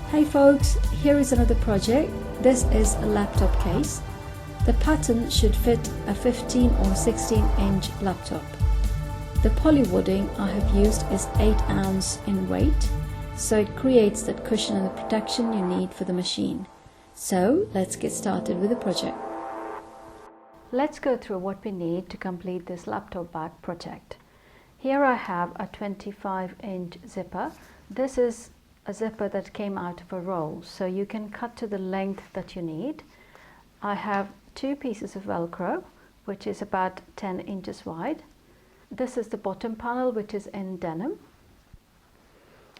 Hey folks, here is another project. This is a laptop case. The pattern should fit a 15 or 16-inch laptop. The poly wadding I have used is 8 ounce in weight, so it creates that cushion and the protection you need for the machine. So let's get started with the project. Let's go through what we need to complete this laptop bag project. Here I have a 25-inch zipper. This is a zipper that came out of a roll, so you can cut to the length that you need. I have 2 pieces of velcro, which is about 10 inches wide. This is the bottom panel, which is in denim.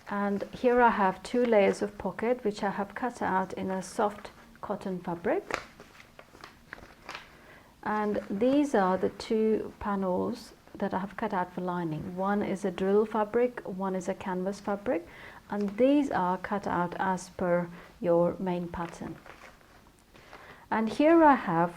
And here I have 2 layers of pocket, which I have cut out in a soft cotton fabric. And these are the 2 panels that I have cut out for lining. One is a drill fabric, one is a canvas fabric, and these are cut out as per your main pattern. And here I have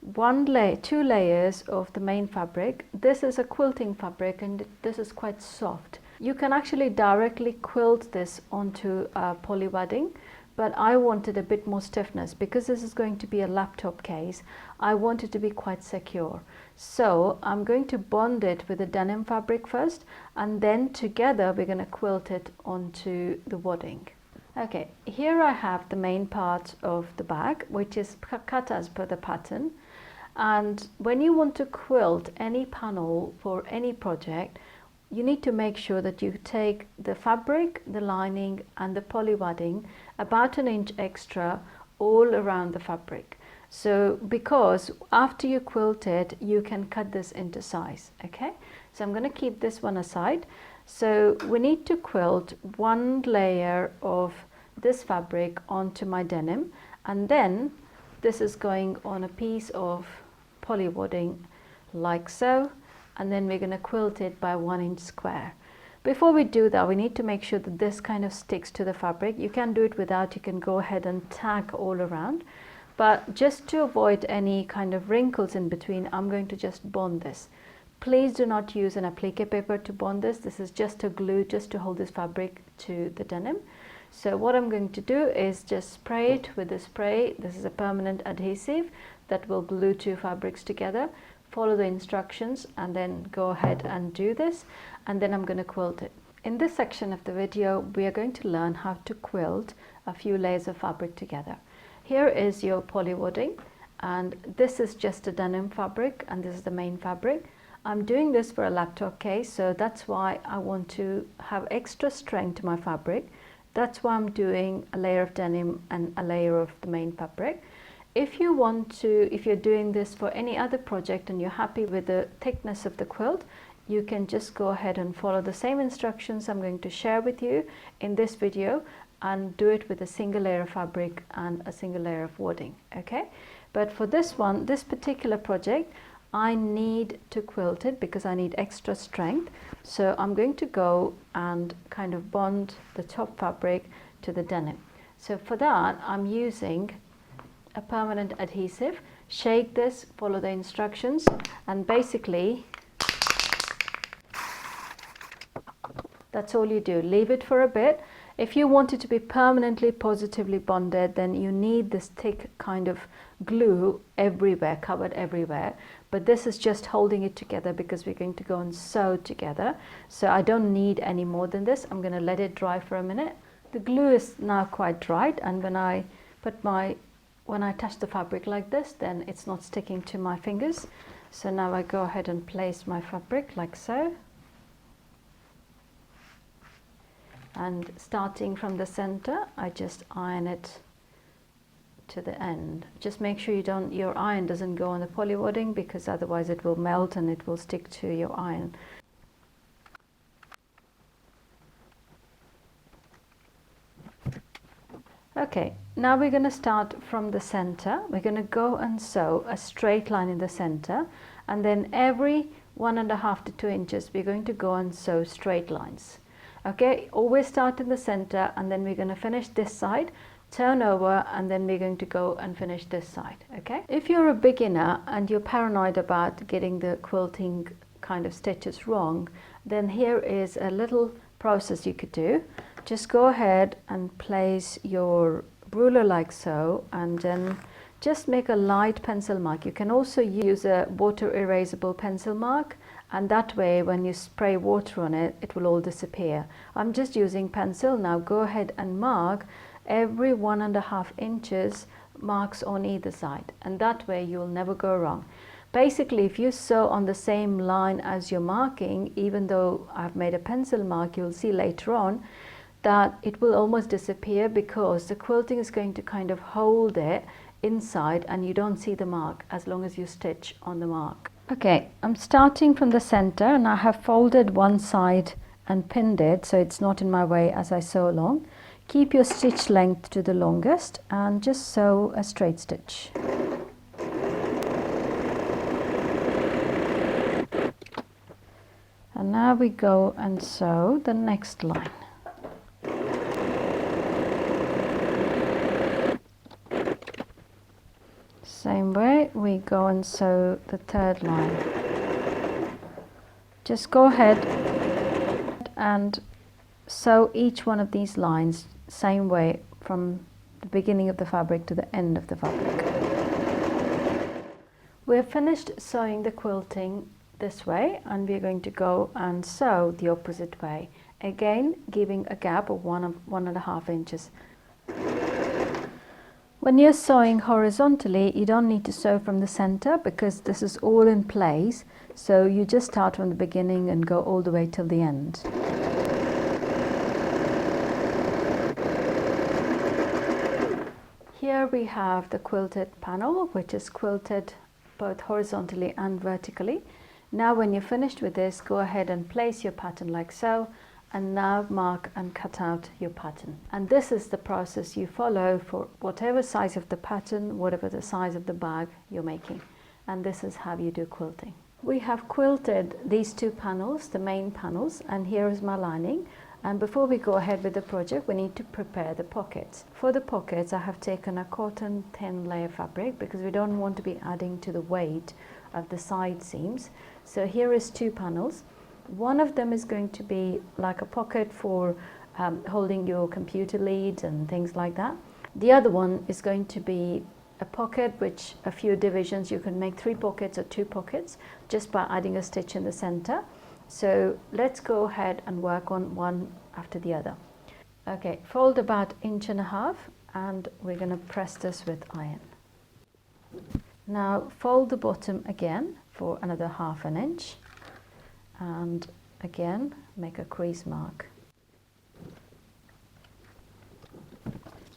2 layers of the main fabric. This is a quilting fabric and this is quite soft. You can actually directly quilt this onto a poly wadding, but I wanted a bit more stiffness because this is going to be a laptop case. I want it to be quite secure. So I'm going to bond it with the denim fabric first, and then together we're going to quilt it onto the wadding. Okay, here I have the main part of the bag, which is cut as per the pattern. And when you want to quilt any panel for any project, you need to make sure that you take the fabric, the lining and the poly wadding about 1 inch extra all around the fabric. So because after you quilt it, you can cut this into size. Okay, so I'm going to keep this one aside. So we need to quilt 1 layer of this fabric onto my denim, and then this is going on a piece of poly wadding like so, and then we're going to quilt it by 1 inch square. Before we do that, we need to make sure that this kind of sticks to the fabric. You can do it without, you can go ahead and tack all around, but just to avoid any kind of wrinkles in between, I'm going to just bond this. Please do not use an applique paper to bond this. This is just a glue, just to hold this fabric to the denim. So what I'm going to do is just spray it with the spray. This is a permanent adhesive that will glue 2 fabrics together. Follow the instructions and then go ahead and do this, and then I'm going to quilt it. In this section of the video, we are going to learn how to quilt a few layers of fabric together. Here is your poly wadding, and this is just a denim fabric, and this is the main fabric. I'm doing this for a laptop case, so that's why I want to have extra strength to my fabric. That's why I'm doing a layer of denim and a layer of the main fabric. If you're doing this for any other project and you're happy with the thickness of the quilt, you can just go ahead and follow the same instructions I'm going to share with you in this video and do it with a single layer of fabric and a single layer of wadding. Okay, but for this one, this particular project, I need to quilt it because I need extra strength. So I'm going to go and kind of bond the top fabric to the denim. So for that, I'm using a permanent adhesive. Shake this, follow the instructions, and basically that's all you do. Leave it for a bit. If you want it to be permanently positively bonded, then you need this thick kind of glue everywhere, covered everywhere. But this is just holding it together because we're going to go and sew together. So I don't need any more than this. I'm going to let it dry for a minute. The glue is now quite dried, and when I touch the fabric like this, then it's not sticking to my fingers. So now I go ahead and place my fabric like so. And starting from the center, I just iron it to the end. Just make sure your iron doesn't go on the poly wadding, because otherwise it will melt and it will stick to your iron. Okay, now we're going to start from the center. We're going to go and sew a straight line in the center, and then every 1.5 to 2 inches we're going to go and sew straight lines. Okay, always start in the center, and then we're going to finish this side turn over, and then we're going to go and finish this side. Okay, if you're a beginner and you're paranoid about getting the quilting kind of stitches wrong, then here is a little process you could do. Just go ahead and place your ruler like so, and then just make a light pencil mark. You can also use a water erasable pencil mark, and that way when you spray water on it, it will all disappear. I'm just using pencil. Now go ahead and mark every 1.5 inches marks on either side, and that way you'll never go wrong. Basically, if you sew on the same line as you're marking, even though I've made a pencil mark, you'll see later on that it will almost disappear, because the quilting is going to kind of hold it inside and you don't see the mark as long as you stitch on the mark. Okay, I'm starting from the center, and I have folded one side and pinned it so it's not in my way as I sew along. Keep your stitch length to the longest and just sew a straight stitch. And now we go and sew the next line. Same way we go and sew the third line. Just go ahead and sew each one of these lines same way from the beginning of the fabric to the end of the fabric. We're finished sewing the quilting this way, and we're going to go and sew the opposite way, again giving a gap of 1.5 inches. When you're sewing horizontally, you don't need to sew from the center because this is all in place, so you just start from the beginning and go all the way till the end. Here we have the quilted panel, which is quilted both horizontally and vertically. Now when you're finished with this, go ahead and place your pattern like so, and now mark and cut out your pattern. And this is the process you follow for whatever size of the pattern, whatever the size of the bag you're making. And this is how you do quilting. We have quilted these two panels, the main panels, and here is my lining. And before we go ahead with the project, we need to prepare the pockets. For the pockets, I have taken a cotton thin layer fabric because we don't want to be adding to the weight of the side seams. So here is two panels. One of them is going to be like a pocket for holding your computer leads and things like that. The other one is going to be a pocket which a few divisions. You can make 3 pockets or 2 pockets just by adding a stitch in the center. So let's go ahead and work on one after the other. Okay, fold about 1.5 inches, and we're going to press this with iron. Now fold the bottom again for another 1/2 inch, and again make a crease mark.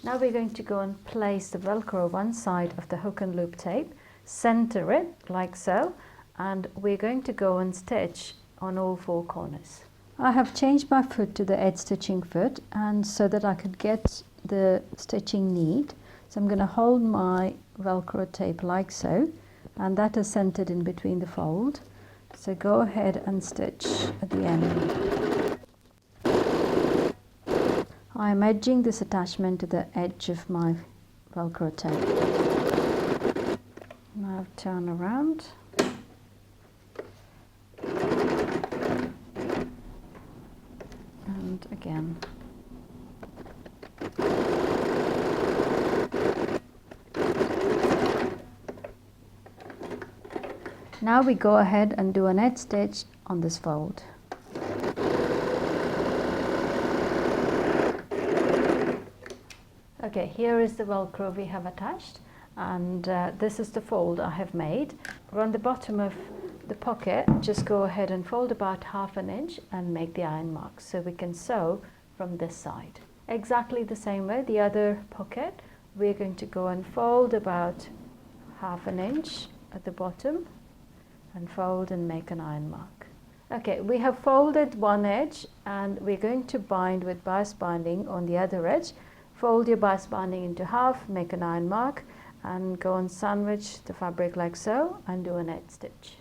Now we're going to go and place the velcro one side of the hook and loop tape, center it like so, and we're going to go and stitch on all 4 corners. I have changed my foot to the edge stitching foot, and so that I could get the stitching neat. So I'm going to hold my velcro tape like so, and that is centered in between the fold. So go ahead and stitch at the end. I am edging this attachment to the edge of my velcro tape. Now turn around. And again. Now we go ahead and do an edge stitch on this fold. Okay, here is the velcro we have attached, and this is the fold I have made. On the bottom of the pocket, just go ahead and fold about 1/2 inch and make the iron mark so we can sew from this side. Exactly the same way, the other pocket, we're going to go and fold about 1/2 inch at the bottom and fold and make an iron mark. Okay, we have folded one edge and we're going to bind with bias binding on the other edge. Fold your bias binding into half, make an iron mark, and go and sandwich the fabric like so and do an edge stitch.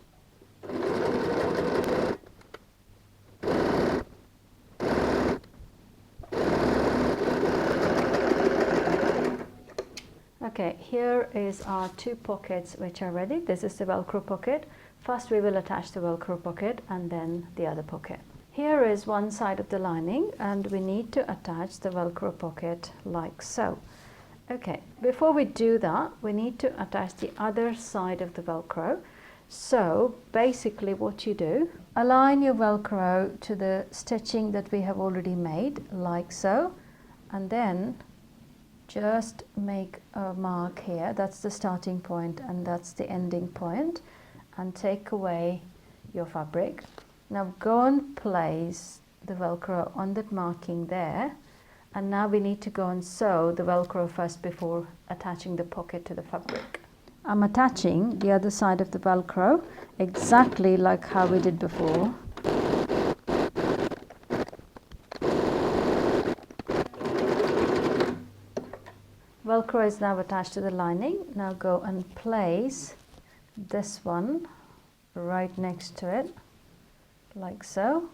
Okay, here is our two pockets which are ready. This is the Velcro pocket. First we will attach the Velcro pocket and then the other pocket. Here is one side of the lining and we need to attach the Velcro pocket like so. Okay, before we do that, we need to attach the other side of the Velcro. So basically what you do, align your Velcro to the stitching that we have already made like so, and then just make a mark here. That's the starting point and that's the ending point, and take away your fabric. Now go and place the Velcro on that marking there, and now we need to go and sew the Velcro first before attaching the pocket to the fabric. I'm attaching the other side of the Velcro exactly like how we did before. Velcro is now attached to the lining. Now go and place this one right next to it like so,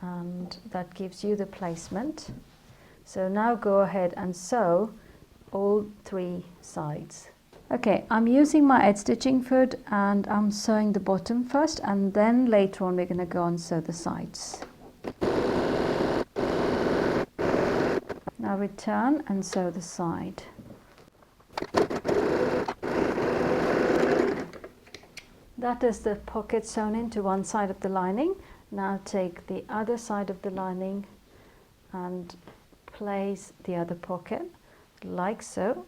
and that gives you the placement. So now go ahead and sew all three sides. Okay, I'm using my edge stitching foot and I'm sewing the bottom first, and then later on we're going to go and sew the sides. Now we turn and sew the side. That is the pocket sewn into one side of the lining. Now take the other side of the lining and place the other pocket like so.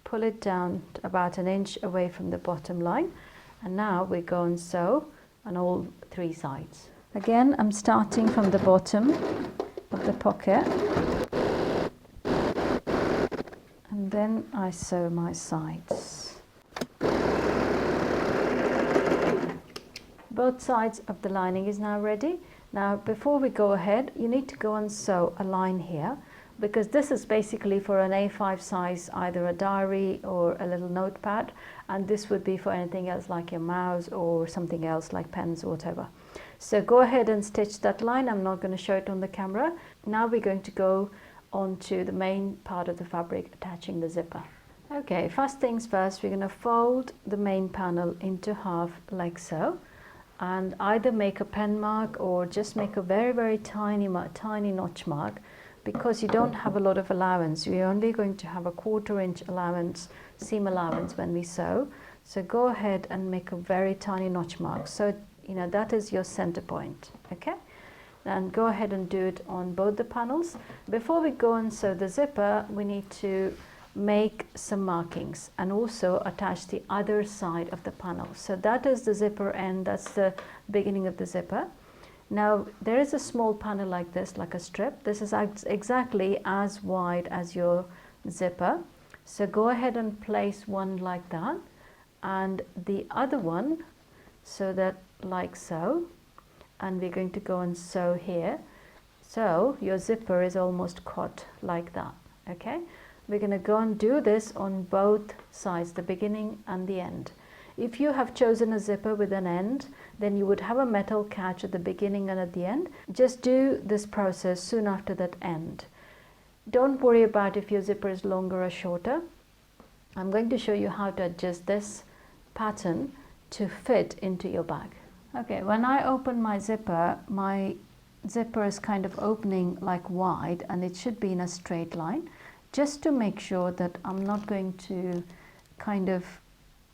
Pull it down about an inch away from the bottom line, and now we go and sew on all three sides. Again, I'm starting from the bottom of the pocket, and then I sew my sides. Both sides of the lining is now ready. Now before we go ahead, you need to go and sew a line here, because this is basically for an A5 size, either a diary or a little notepad, and this would be for anything else like your mouse or something else like pens or whatever. So go ahead and stitch that line. I'm not going to show it on the camera. Now we're going to go on to the main part of the fabric, attaching the zipper. Okay, first things first, we're going to fold the main panel into half like so, and either make a pen mark or just make a very tiny notch mark, because you don't have a lot of allowance. We're only going to have a 1/4 inch allowance, seam allowance when we sew. So go ahead and make a very tiny notch mark. So, you know, that is your center point, okay? And go ahead and do it on both the panels. Before we go and sew the zipper, we need to make some markings and also attach the other side of the panel. So that is the zipper end, that's the beginning of the zipper. Now there is a small panel like this, like a strip. This is exactly as wide as your zipper. So go ahead and place one like that, and the other one so that like so, and we're going to go and sew here. So your zipper is almost caught like that, okay? We're going to go and do this on both sides, the beginning and the end. If you have chosen a zipper with an end, then you would have a metal catch at the beginning and at the end. Just do this process soon after that end. Don't worry about if your zipper is longer or shorter. I'm going to show you how to adjust this pattern to fit into your bag. Okay, when I open my zipper is kind of opening like wide, and it should be in a straight line, just to make sure that I'm not going to kind of,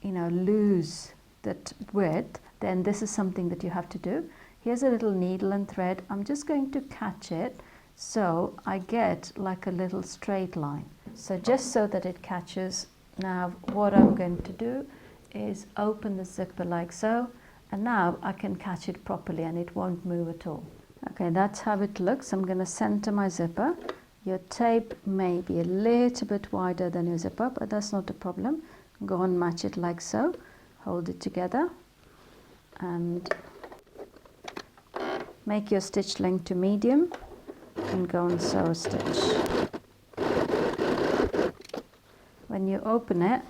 you know, lose that width. Then this is something that you have to do. Here's a little needle and thread. I'm just going to catch it so I get like a little straight line. So just so that it catches. Now what I'm going to do is open the zipper like so, and now I can catch it properly and it won't move at all. Okay, that's how it looks. I'm going to center my zipper. Your tape may be a little bit wider than your zipper, but that's not a problem. Go and match it like so, hold it together, and make your stitch length to medium and go and sew a stitch. When you open it,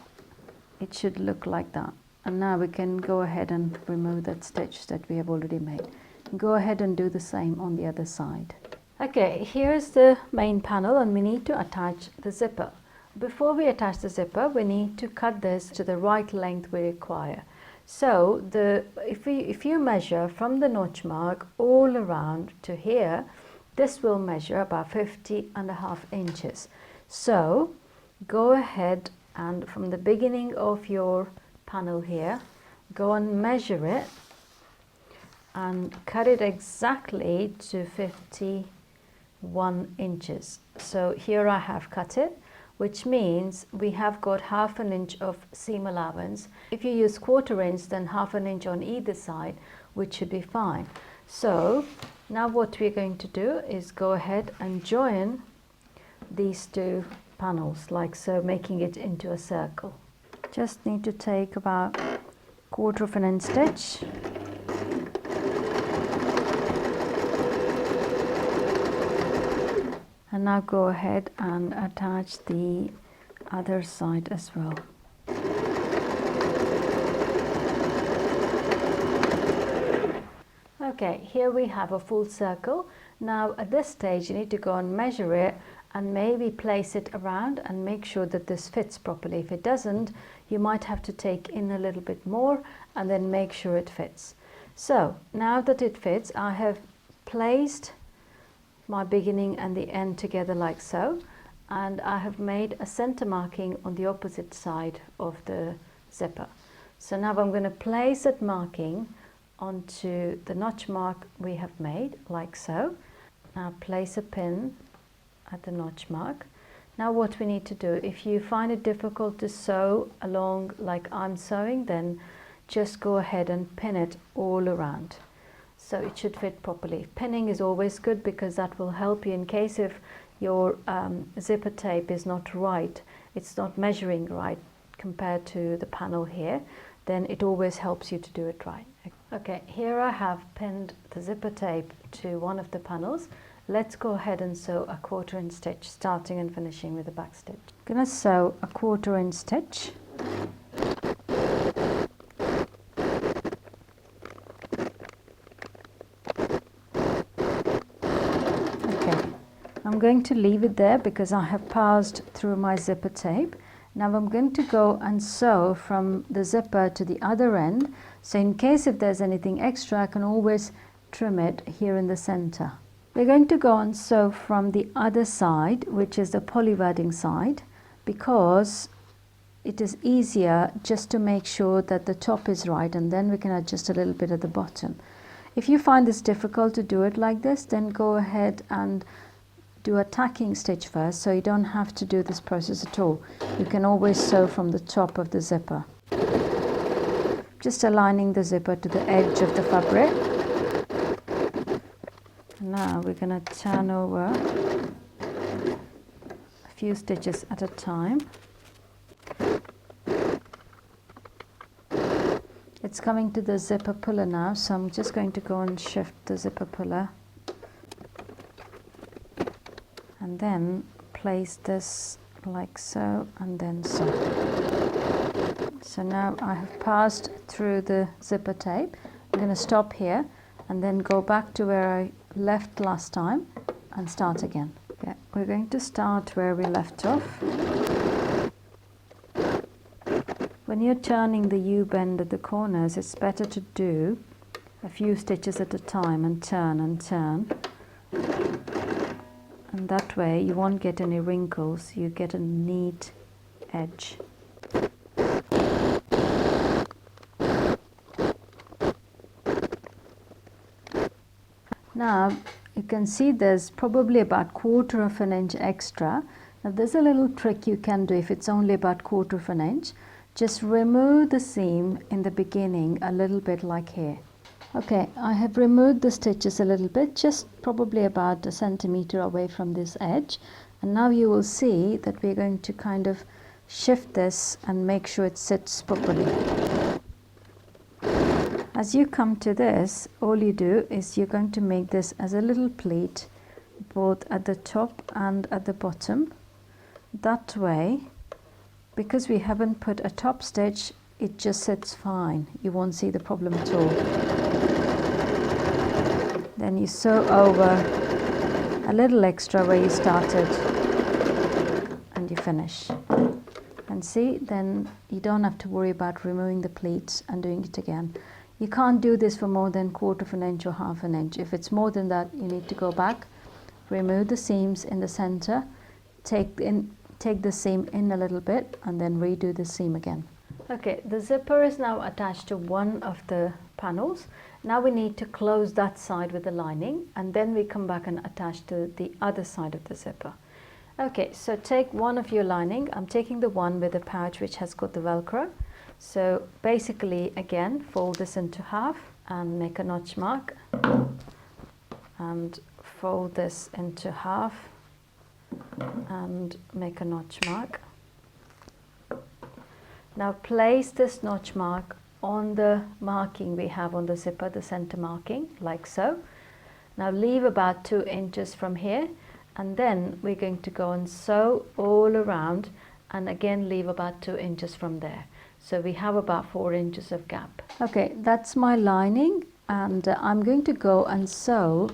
it should look like that. And now we can go ahead and remove that stitch that we have already made. Go ahead and do the same on the other side. Okay, here's the main panel, and we need to attach the zipper. before we attach the zipper, we need to cut this to the right length we require. So if you measure from the notch mark all around to here, this will measure about 50.5 inches. So go ahead and from the beginning of your panel here, go and measure it and cut it exactly to 51 inches. So here I have cut it, which means we have got 1/2 inch of seam allowance. If you use 1/4 inch, then 1/2 inch on either side, which should be fine. So now what we're going to do is go ahead and join these two panels like so, making it into a circle. Just need to take about 1/4 inch stitch. And now go ahead and attach the other side as well. Okay, here we have a full circle. Now at this stage you need to go and measure it and maybe place it around and make sure that this fits properly. If it doesn't, you might have to take in a little bit more and then make sure it fits. So now that it fits, I have placed my beginning and the end together like so, and I have made a center marking on the opposite side of the zipper. So now I'm going to place that marking onto the notch mark we have made like so. Now place a pin at the notch mark. Now what we need to do, if you find it difficult to sew along like I'm sewing, then just go ahead and pin it all around. So it should fit properly. Pinning is always good because that will help you in case if your zipper tape is not right, it's not measuring right compared to the panel here, then it always helps you to do it right. Okay, here I have pinned the zipper tape to one of the panels. Let's go ahead and sew a 1/4 inch stitch, starting and finishing with the back stitch. I'm going to sew a 1/4 inch stitch. I'm going to leave it there because I have passed through my zipper tape. Now I'm going to go and sew from the zipper to the other end. So in case if there's anything extra, I can always trim it here in the center. We're going to go and sew from the other side, which is the poly wadding side, because it is easier just to make sure that the top is right, and then we can adjust a little bit at the bottom. If you find this difficult to do it like this, then go ahead and do a tacking stitch first, so you don't have to do this process at all. You can always sew from the top of the zipper. Just aligning the zipper to the edge of the fabric. Now we're going to turn over a few stitches at a time. It's coming to the zipper puller now, so I'm just going to go and shift the zipper puller. And then place this like so, and then so. So now I have passed through the zipper tape. I'm going to stop here and then go back to where I left last time and start again. Okay, we're going to start where we left off. When you're turning the U-bend at the corners, it's better to do a few stitches at a time and turn and turn. And that way you won't get any wrinkles, you get a neat edge. Now you can see there's probably about 1/4 inch extra. Now there's a little trick you can do if it's only about 1/4 inch. Just remove the seam in the beginning a little bit like here. Okay, I have removed the stitches a little bit, just probably about 1 centimeter away from this edge. And now you will see that we're going to kind of shift this and make sure it sits properly. As you come to this, all you do is you're going to make this as a little pleat, both at the top and at the bottom. That way, because we haven't put a top stitch, it just sits fine. You won't see the problem at all. Then you sew over a little extra where you started and you finish. and see, then you don't have to worry about removing the pleats and doing it again. You can't do this for more than 1/4 inch or 1/2 inch. If it's more than that, you need to go back, remove the seams in the center, take the seam in a little bit, and then redo the seam again. Okay, the zipper is now attached to one of the panels. Now we need to close that side with the lining, and then we come back and attach to the other side of the zipper. Okay, so take one of your lining. I'm taking the one with the pouch which has got the velcro. So basically, again, fold this into half and make a notch mark, and fold this into half and make a notch mark. Now place this notch mark on the marking we have on the zipper, the center marking, like so. Now leave about 2 inches from here, and then we're going to go and sew all around, and again leave about 2 inches from there. So we have about 4 inches of gap. Okay, that's my lining, and I'm going to go and sew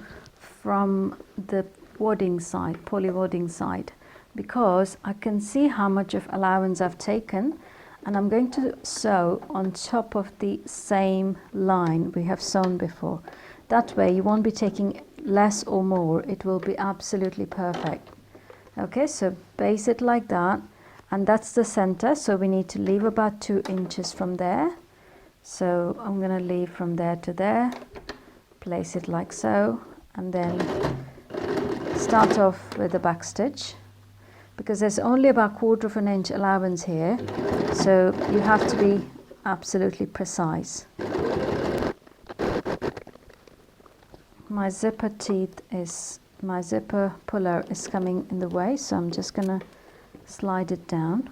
from the wadding side, poly wadding side, because I can see how much of allowance I've taken, and I'm going to sew on top of the same line we have sewn before. That way you won't be taking less or more, it will be absolutely perfect. Okay, so base it like that, and that's the center, so we need to leave about 2 inches from there. So I'm going to leave from there to there, place it like so, and then start off with the back stitch, because there's only about 1/4 inch allowance here, so you have to be absolutely precise. My zipper my zipper puller is coming in the way, so I'm just going to slide it down.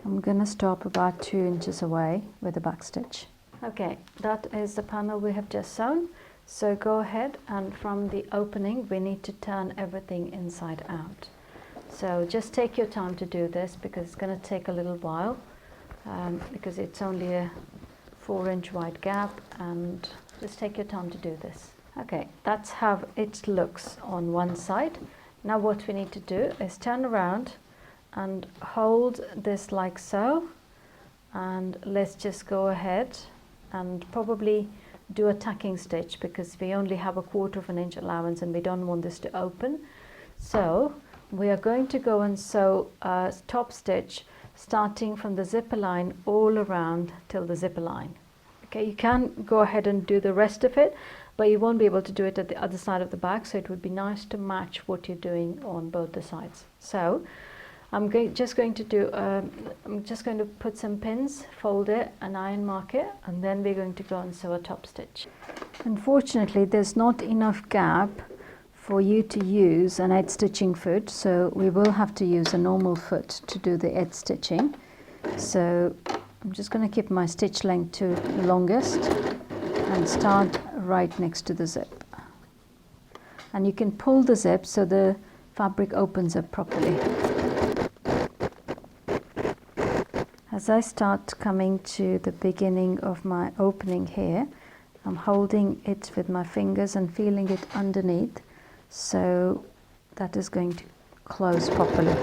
I'm going to stop about 2 inches away with the back stitch. Okay, that is the panel we have just sewn. So go ahead, and from the opening we need to turn everything inside out. So just take your time to do this, because it's going to take a little while, because it's only a 4-inch wide gap, and just take your time to do this. Okay, that's how it looks on one side. Now what we need to do is turn around and hold this like so, and let's just go ahead and probably do a tacking stitch, because we only have a 1/4 inch allowance and we don't want this to open. So we are going to go and sew a top stitch starting from the zipper line all around till the zipper line. Okay, you can go ahead and do the rest of it, but you won't be able to do it at the other side of the back, so it would be nice to match what you're doing on both the sides. So I'm just going to put some pins, fold it and iron mark it, and then we're going to go and sew a top stitch. Unfortunately, there's not enough gap for you to use an edge stitching foot, so we will have to use a normal foot to do the edge stitching. So I'm just going to keep my stitch length to the longest and start right next to the zip. And you can pull the zip so the fabric opens up properly. As I start coming to the beginning of my opening here, I'm holding it with my fingers and feeling it underneath, so that is going to close properly.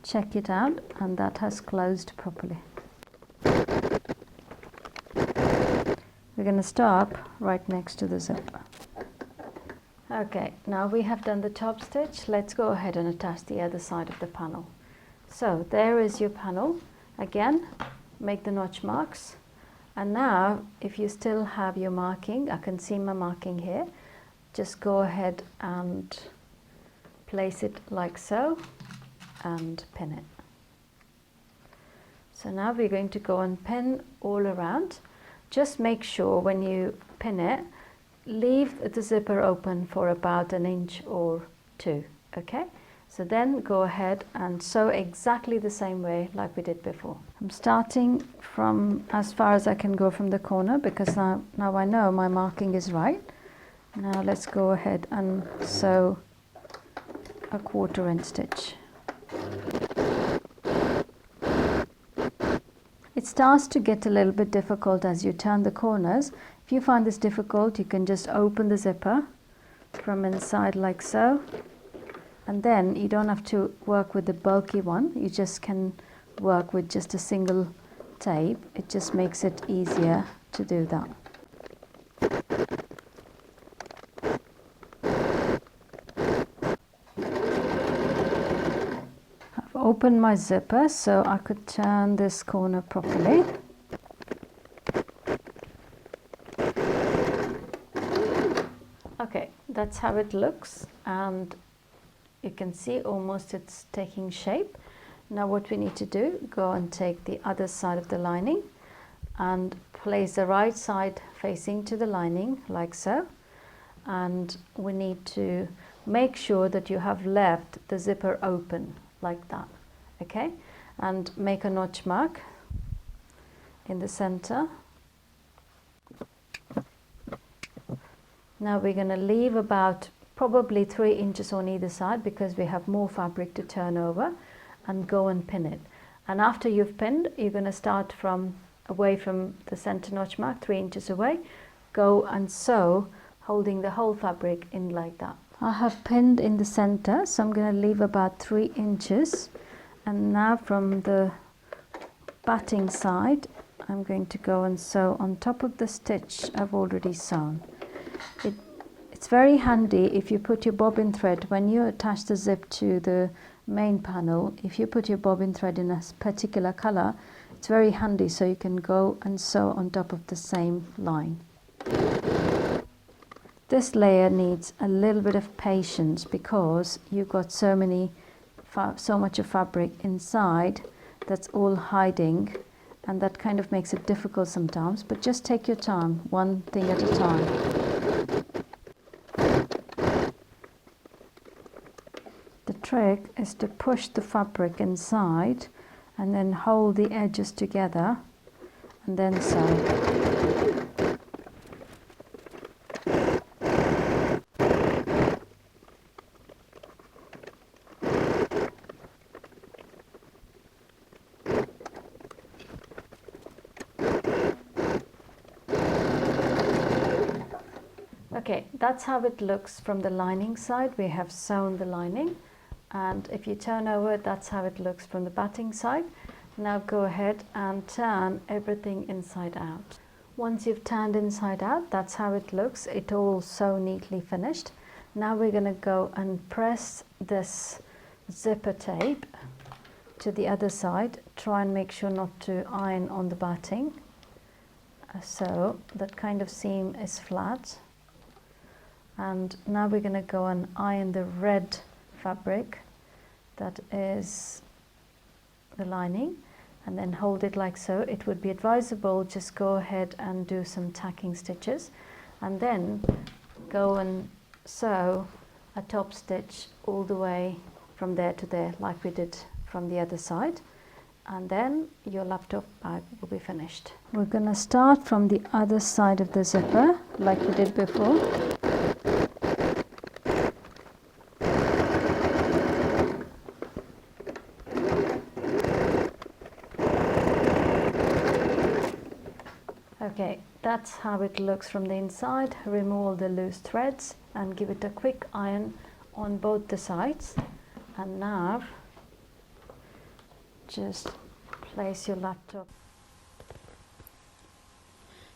Check it out, and that has closed properly. We're going to stop right next to the zip. Okay, now we have done the top stitch. Let's go ahead and attach the other side of the panel. So there is your panel. Again, make the notch marks. And now, if you still have your marking, I can see my marking here, just go ahead and place it like so and pin it. So now we're going to go and pin all around. Just make sure when you pin it, leave the zipper open for about 1 inch or 2, okay? So then go ahead and sew exactly the same way like we did before. I'm starting from as far as I can go from the corner, because now I know my marking is right. Now let's go ahead and sew a 1/4 inch stitch. It starts to get a little bit difficult as you turn the corners. If you find this difficult, you can just open the zipper from inside like so, and then you don't have to work with the bulky one. You just can work with just a single tape. It just makes it easier to do that. I've opened my zipper so I could turn this corner properly. Okay, that's how it looks, and you can see almost it's taking shape. Now what we need to do, go and take the other side of the lining and place the right side facing to the lining like so, and we need to make sure that you have left the zipper open like that, okay, and make a notch mark in the center. Now we're going to leave about probably 3 inches on either side because we have more fabric to turn over, and go and pin it. And after you've pinned, you're going to start from away from the center notch mark, 3 inches away, go and sew, holding the whole fabric in like that. I have pinned in the center, so I'm going to leave about 3 inches, and now from the batting side I'm going to go and sew on top of the stitch I've already sewn. It's very handy if you put your bobbin thread, when you attach the zip to the main panel, if you put your bobbin thread in a particular color, it's very handy so you can go and sew on top of the same line. This layer needs a little bit of patience because you've got so much of fabric inside that's all hiding, and that kind of makes it difficult sometimes, but just take your time, one thing at a time. The trick is to push the fabric inside and then hold the edges together and then sew. Okay, that's how it looks from the lining side. We have sewn the lining, and if you turn over, that's how it looks from the batting side. Now go ahead and turn everything inside out. Once you've turned inside out, that's how it looks. It all so neatly finished. Now we're going to go and press this zipper tape to the other side. Try and make sure not to iron on the batting, so that kind of seam is flat. And now we're going to go and iron the red fabric that is the lining, and then hold it like so. It would be advisable just go ahead and do some tacking stitches, and then go and sew a top stitch all the way from there to there like we did from the other side, and then your laptop bag will be finished. We're going to start from the other side of the zipper like we did before. Okay, that's how it looks from the inside. Remove the loose threads and give it a quick iron on both the sides. And now just place your laptop.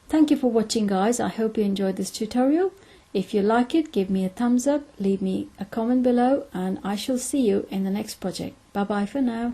Thank you for watching, guys. I hope you enjoyed this tutorial. If you like it, give me a thumbs up, leave me a comment below, and I shall see you in the next project. Bye bye for now.